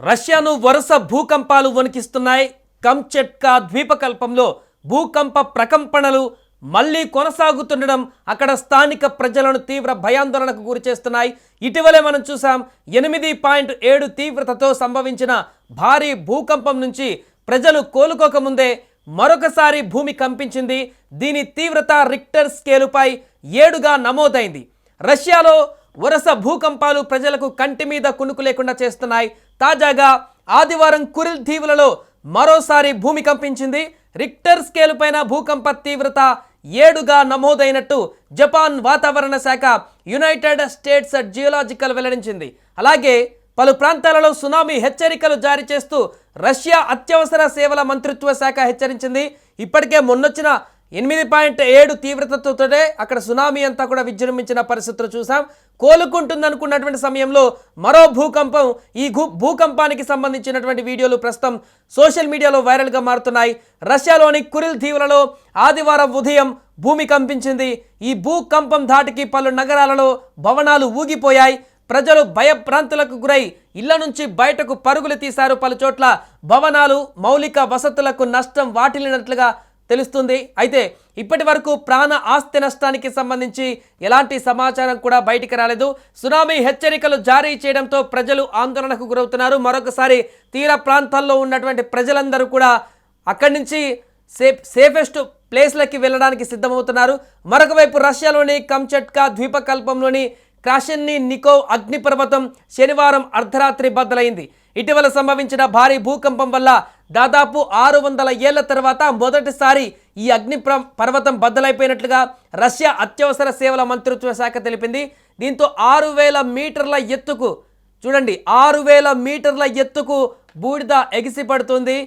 రష్యాను వరుస భూకంపాలు వణికిస్తున్నాయి. కంచట్కా ద్వీపకల్పంలో భూకంప ప్రకంపనలు మళ్లీ కొనసాగుతుండడం అక్కడ స్థానిక ప్రజలను తీవ్ర భయాందోళనకు గురిచేస్తున్నాయి. ఇటీవలే మనం చూసాం 8.7 తీవ్రతతో సంభవించిన భారీ భూకంపం నుంచి ప్రజలు కోలుకోకముందే మరొకసారి భూమి కంపించింది. దీని తీవ్రత రిక్టర్ స్కేలుపై 7గా నమోదైంది. రష్యాలో వరుస భూకంపాలు ప్రజలకు కంటి మీద కునుకు లేకుండా చేస్తున్నాయి. తాజాగా ఆదివారం కురిల్ దీవులలో మరోసారి భూమి కంపించింది. రిక్టర్ స్కేలు పైన భూకంప తీవ్రత 7గా నమోదైనట్టు జపాన్ వాతావరణ శాఖ యునైటెడ్ స్టేట్స్ జియోలాజికల్ వెల్లడించింది. అలాగే పలు ప్రాంతాలలో సునామీ హెచ్చరికలు జారీ చేస్తూ రష్యా అత్యవసర సేవల మంత్రిత్వ శాఖ హెచ్చరించింది. ఇప్పటికే మొన్నొచ్చిన 8.7 తీవ్రతతోనే అక్కడ సునామీ అంతా కూడా విజృంభించిన పరిస్థితులు చూసాం. కోలుకుంటుందనుకున్నటువంటి సమయంలో మరో భూకంపం. ఈ భూకంపానికి సంబంధించినటువంటి వీడియోలు ప్రస్తుతం సోషల్ మీడియాలో వైరల్గా మారుతున్నాయి. రష్యాలోని కురిల్ దీవులలో ఆదివారం ఉదయం భూమి కంపించింది. ఈ భూకంపం ధాటికి పలు నగరాలలో భవనాలు ఊగిపోయాయి. ప్రజలు భయభ్రాంతులకు గురై ఇళ్ల నుంచి బయటకు పరుగులు తీశారు. పలు చోట్ల భవనాలు, మౌలిక వసతులకు నష్టం వాటిల్లినట్లుగా తెలుస్తుంది. అయితే ఇప్పటి వరకు ప్రాణ ఆస్తి నష్టానికి సంబంధించి ఎలాంటి సమాచారం కూడా బయటికి రాలేదు. సునామీ హెచ్చరికలు జారీ చేయడంతో ప్రజలు ఆందోళనకు గురవుతున్నారు. మరొకసారి తీర ప్రాంతాల్లో ఉన్నటువంటి ప్రజలందరూ కూడా అక్కడి నుంచి సేఫెస్ట్ ప్లేస్లకి వెళ్ళడానికి సిద్ధమవుతున్నారు. మరొక వైపు రష్యాలోని కంచట్కా ద్వీపకల్పంలోని క్రాషెన్ని నికోవ్ అగ్నిపర్వతం శనివారం అర్ధరాత్రి బద్దలైంది. ఇటీవల సంభవించిన భారీ భూకంపం వల్ల దాదాపు 600 ఏళ్ల తర్వాత మొదటిసారి ఈ అగ్ని పర్వతం బద్దలైపోయినట్లుగా రష్యా అత్యవసర సేవల మంత్రిత్వ శాఖ తెలిపింది. దీంతో 6000 మీటర్ల ఎత్తుకు 6000 మీటర్ల ఎత్తుకు బూడిద ఎగిసిపడుతుంది.